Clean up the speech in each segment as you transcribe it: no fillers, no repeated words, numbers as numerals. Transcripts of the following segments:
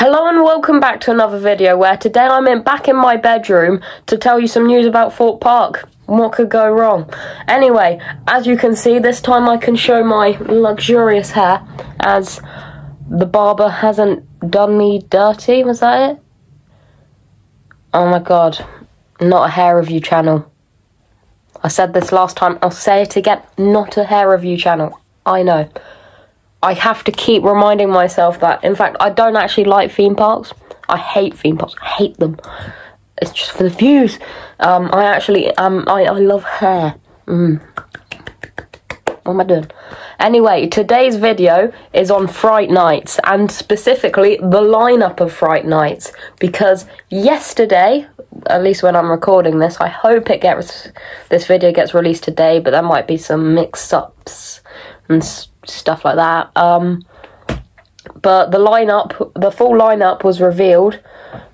Hello and welcome back to another video where today I'm back in my bedroom to tell you some news about Thorpe Park. What could go wrong? Anyway, as you can see, this time I can show my luxurious hair as the barber hasn't done me dirty. Was that it? Oh my god, not a hair review channel. I said this last time, I'll say it again, not a hair review channel. I know. I have to keep reminding myself that. In fact, I don't actually like theme parks. I hate theme parks. I hate them. It's just for the views. I love hair. What am I doing? Anyway, today's video is on Fright Nights, and specifically the lineup of Fright Nights, because yesterday, at least when I'm recording this, I hope this video gets released today, but there might be some mix-ups and stuff like that. But the full lineup was revealed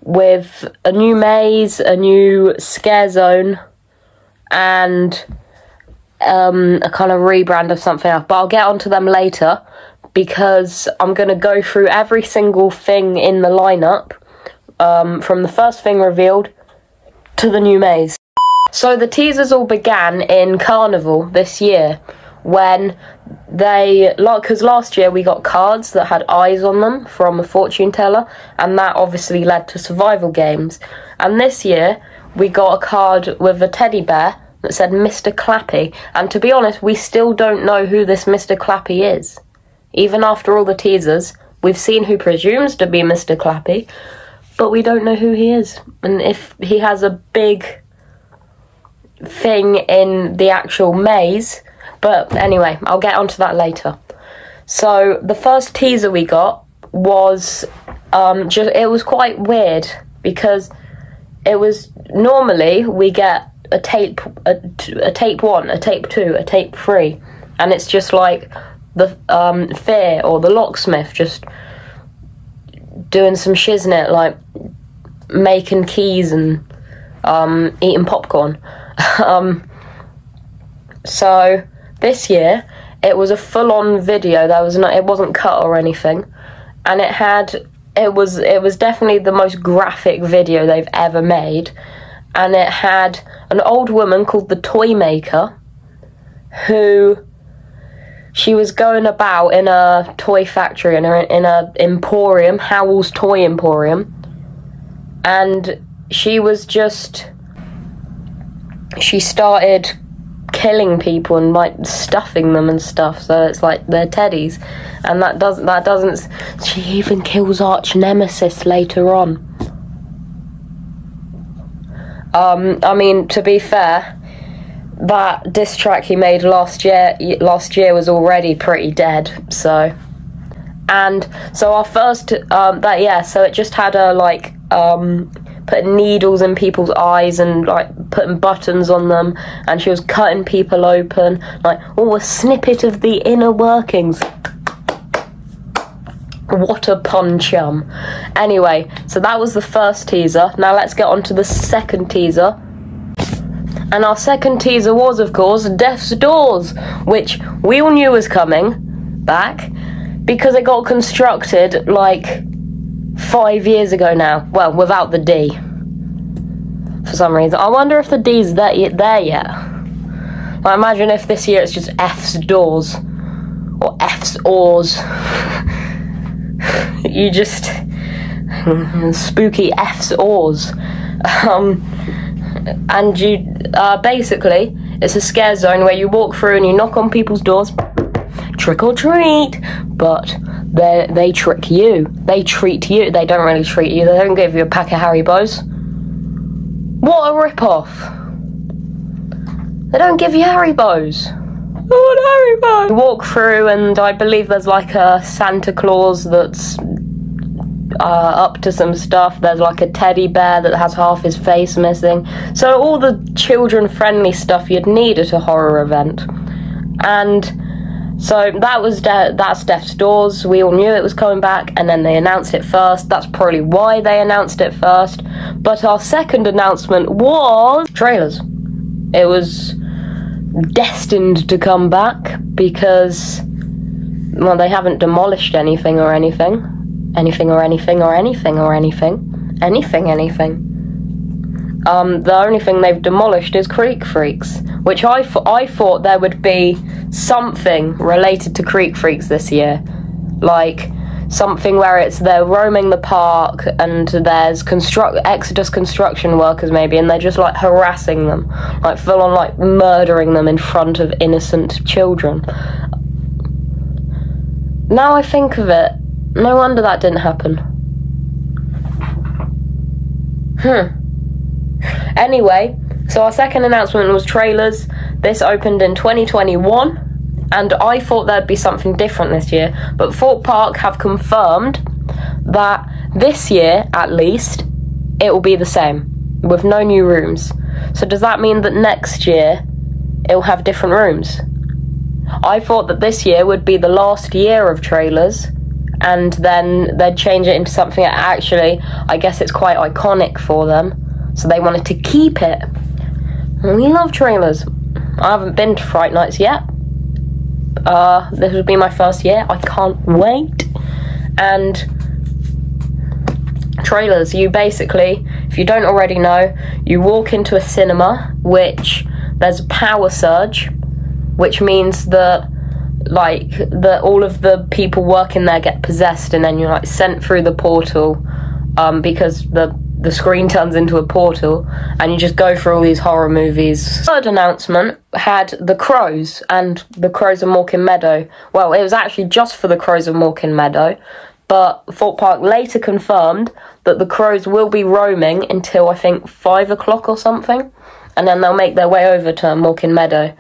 with a new maze, a new scare zone, and a kind of rebrand of something else. But I'll get onto them later because I'm going to go through every single thing in the lineup, from the first thing revealed to the new maze. So the teasers all began in Carnival this year, when because last year we got cards that had eyes on them from a fortune teller, and that obviously led to survival games. And this year we got a card with a teddy bear that said Mr. Clappy, and to be honest, we still don't know who this Mr. Clappy is. Even after all the teasers, we've seen who presumes to be Mr. Clappy, but we don't know who he is, and if he has a big thing in the actual maze. But anyway, I'll get onto that later. So the first teaser we got was it was quite weird, because it was normally we get a tape 1, a tape 2, a tape 3, and it's just like the Fear or the locksmith just doing some shiznit, like making keys and eating popcorn. So this year it was a full-on video. It wasn't cut or anything, and it was definitely the most graphic video they've ever made. And it had an old woman called the Toy Maker, who she was going about in a toy factory, in a emporium, Howell's Toy Emporium, and she started killing people and like stuffing them and stuff, so it's like they're teddies, and that doesn't she even kills arch nemesis later on. I mean, to be fair, that diss track he made last year was already pretty dead. So our first so it just had her like putting needles in people's eyes and like putting buttons on them, and she was cutting people open, like, a snippet of the inner workings. What a pun, chum. Anyway, so that was the first teaser. Now let's get on to the second teaser. And our second teaser was, of course, Death's Doors, which we all knew was coming back because it got constructed like 5 years ago now. Well, without the D. For some reason. I wonder if the D's there yet. I imagine if this year it's just F's Doors. Or F's Oars. You just... spooky F's Oars. And you... basically, it's a scare zone where you walk through and you knock on people's doors. Trick or treat. But they trick you. They treat you. They don't really treat you. They don't give you a pack of Haribo's. What a rip-off. They don't give you Haribo's. I want Haribo. You walk through and I believe there's like a Santa Claus that's up to some stuff. There's like a teddy bear that has half his face missing. So all the children-friendly stuff you'd need at a horror event. And so that's Death's Doors. We all knew it was coming back, and then they announced it first. That's probably why they announced it first. But our second announcement was trailers. It was destined to come back because, well, they haven't demolished anything or anything. anything or anything or anything or anything. Anything. The only thing they've demolished is Creek Freaks, which I thought there would be something related to Creek Freaks this year. Like, something where they're roaming the park and there's Exodus construction workers maybe, and they're just like harassing them, like full on like murdering them in front of innocent children. Now I think of it, no wonder that didn't happen. Anyway, so our second announcement was trailers. This opened in 2021. And I thought there'd be something different this year, but Thorpe Park have confirmed that this year, at least, it will be the same, with no new rooms. So does that mean that next year it will have different rooms? I thought that this year would be the last year of trailers, and then they'd change it into something that actually, I guess it's quite iconic for them, so they wanted to keep it. And we love trailers. I haven't been to Fright Nights yet. This would be my first year. I can't wait. And trailers, you basically, if you don't already know, you walk into a cinema, which there's a power surge, which means that all of the people working there get possessed, and then you're like sent through the portal, because the screen turns into a portal, and you just go through all these horror movies. Third announcement had the Crows and the Crows of Morecambe Meadow. Well, it was actually just for the Crows of Morecambe Meadow, but Thorpe Park later confirmed that the Crows will be roaming until, I think, 5 o'clock or something, and then they'll make their way over to Morecambe Meadow.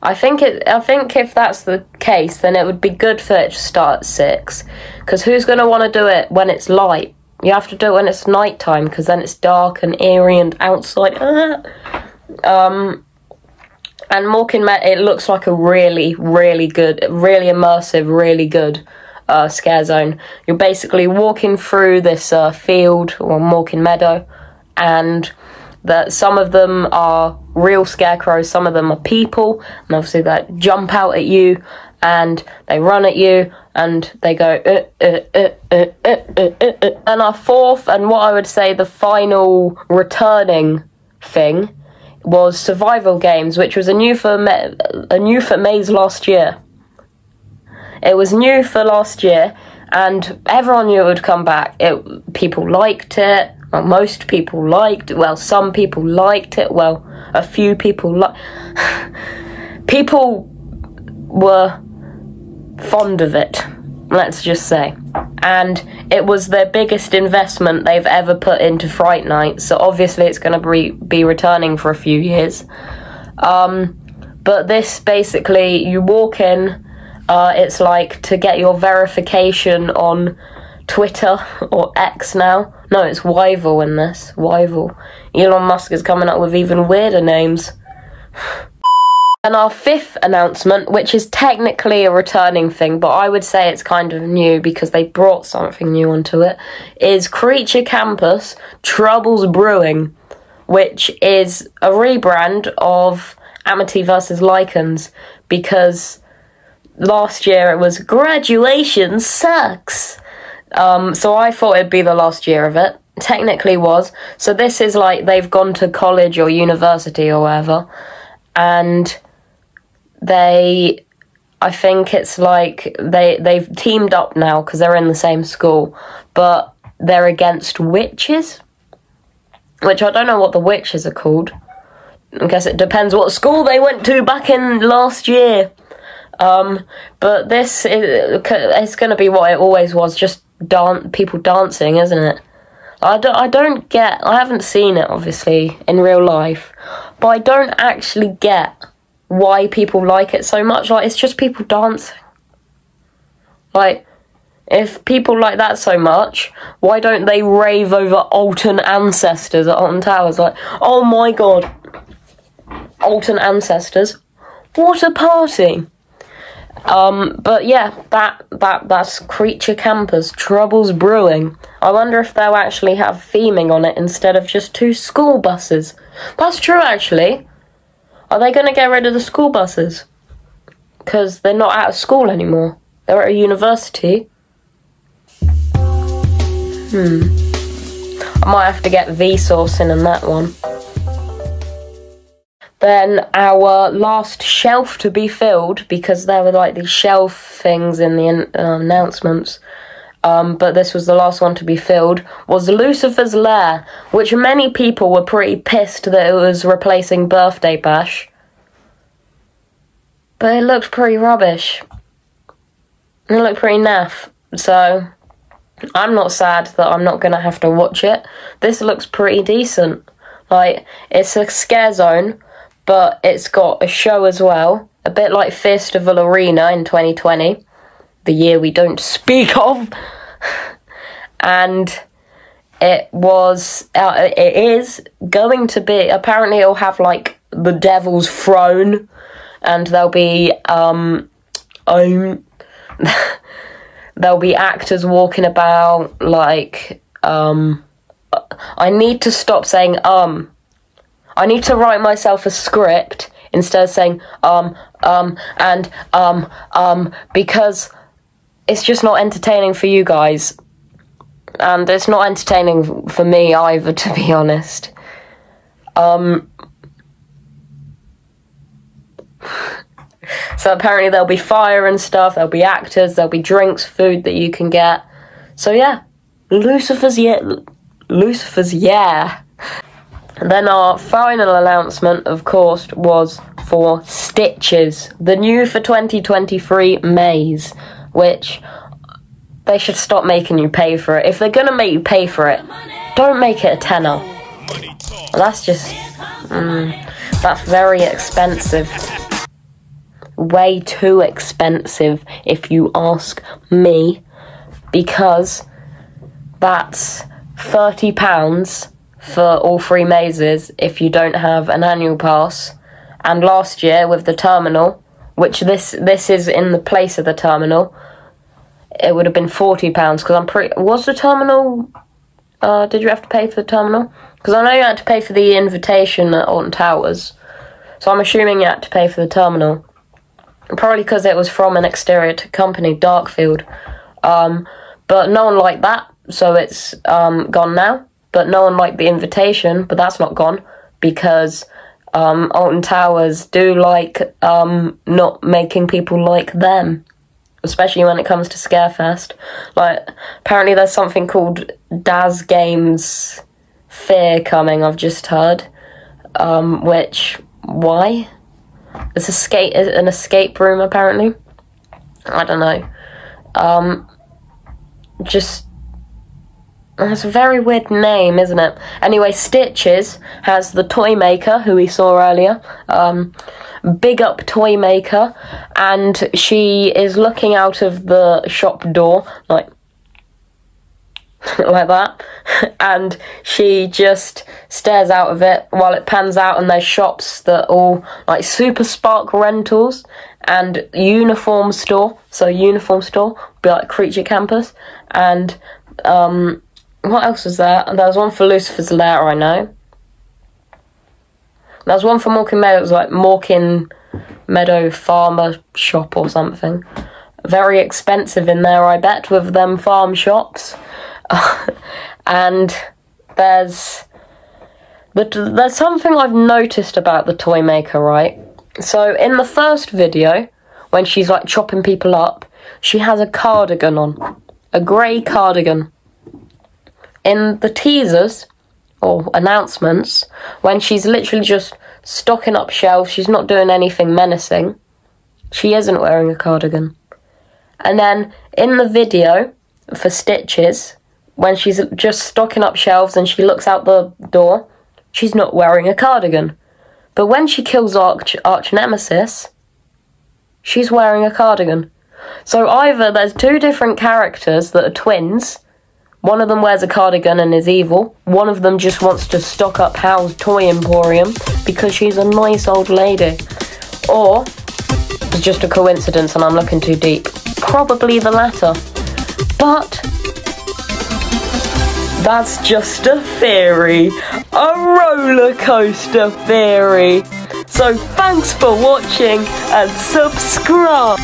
I think if that's the case, then it would be good for it to start at 6, because who's going to want to do it when it's light? You have to do it when it's night time, because then it's dark and eerie and outside. And Morecambe Meadow, it looks like a really, really good, really immersive, really good scare zone. You're basically walking through this field, or Morecambe Meadow, and some of them are real scarecrows, some of them are people, and obviously they jump out at you, and they run at you, and they go, And our fourth, and what I would say the final returning thing, was survival games, which was new for Maze last year. It was new for last year, and everyone knew it would come back. People liked it. Well, most people liked it. Well, some people liked it. Well, a few people people were fond of it, let's just say. And it was their biggest investment they've ever put into Fright Night, so obviously it's going to be returning for a few years. But this, basically, you walk in, it's like to get your verification on Twitter, or X now. No, it's Wyville in this. Wyville. Elon Musk is coming up with even weirder names. And our fifth announcement, which is technically a returning thing, but I would say it's kind of new because they brought something new onto it, is Creature Campus Troubles Brewing, which is a rebrand of Amity vs. Lycans, because last year it was Graduation Sucks. So I thought it'd be the last year of it. Technically was. So this is like they've gone to college or university or whatever, and I think it's like they've teamed up now because they're in the same school, but they're against witches, which I don't know what the witches are called. I guess it depends what school they went to back in last year. But this it's going to be what it always was, just people dancing, isn't it? I haven't seen it, obviously, in real life, but I don't actually get why people like it so much. Like, it's just people dancing. Like, if people like that so much, why don't they rave over Alton Ancestors at Alton Towers? Like, oh my god, Alton Ancestors, what a party! But yeah, that's Creature Campus Troubles Brewing. I wonder if they'll actually have theming on it instead of just 2 school buses. That's true, actually. Are they going to get rid of the school buses? Because they're not out of school anymore. They're at a university. I might have to get Vsauce in that one. Then our last shelf to be filled, because there were like these shelf things in the announcements, but this was the last one to be filled, was Lucifer's Lair, which many people were pretty pissed that it was replacing Birthday Bash. But it looked pretty rubbish. It looked pretty naff, so I'm not sad that I'm not going to have to watch it. This looks pretty decent. Like, it's a scare zone, but it's got a show as well, a bit like Festival Arena in 2020, the year we don't speak of. And it is going to be, apparently it'll have like the Devil's Throne, and there'll be there'll be actors walking about, like, I need to stop saying I need to write myself a script instead of saying because it's just not entertaining for you guys. And it's not entertaining for me either, to be honest. So apparently there'll be fire and stuff, there'll be actors, there'll be drinks, food that you can get. So yeah, Lucifer's yeah. And then our final announcement, of course, was for Stitches, the new for 2023 maze, which they should stop making you pay for it. If they're gonna make you pay for it, don't make it a tenner. That's just, that's very expensive. Way too expensive, if you ask me, because that's £30 for all 3 mazes if you don't have an annual pass. And last year with the terminal, which this is in the place of the terminal, it would have been £40, because I'm pretty... Was the terminal... did you have to pay for the terminal? Because I know you had to pay for the invitation at Alton Towers, so I'm assuming you had to pay for the terminal. Probably because it was from an exterior company, Darkfield. But no one liked that, so it's gone now. But no one liked the invitation, but that's not gone, because Alton Towers do like not making people like them, especially when it comes to Scarefest. Like, apparently there's something called Daz Games Fear coming, I've just heard. Which, why? It's an escape room, apparently. I don't know. It's a very weird name, isn't it? Anyway, Stitches has the toy maker, who we saw earlier. Big up toy maker. And she is looking out of the shop door, like that. And she just stares out of it while it pans out, and there's shops that are all like Super Spark Rentals and Uniform Store. So Uniform Store would be like Creature Campus. And what else was there? There was one for Lucifer's Lair, I know. There was one for Morecambe Meadow. It was like Morecambe Meadow Farmer Shop or something. Very expensive in there, I bet, with them farm shops. And there's something I've noticed about the toy maker, right? So in the first video, when she's like chopping people up, she has a cardigan on, a grey cardigan. In the teasers or announcements, when she's literally just stocking up shelves, she's not doing anything menacing, she isn't wearing a cardigan. And then in the video for Stitches, when she's just stocking up shelves and she looks out the door, she's not wearing a cardigan. But when she kills Arch Nemesis, she's wearing a cardigan. So either there's 2 different characters that are twins, one of them wears a cardigan and is evil, one of them just wants to stock up Hal's Toy Emporium because she's a nice old lady. Or it's just a coincidence and I'm looking too deep. Probably the latter. But that's just a theory. A roller coaster theory. So thanks for watching and subscribe.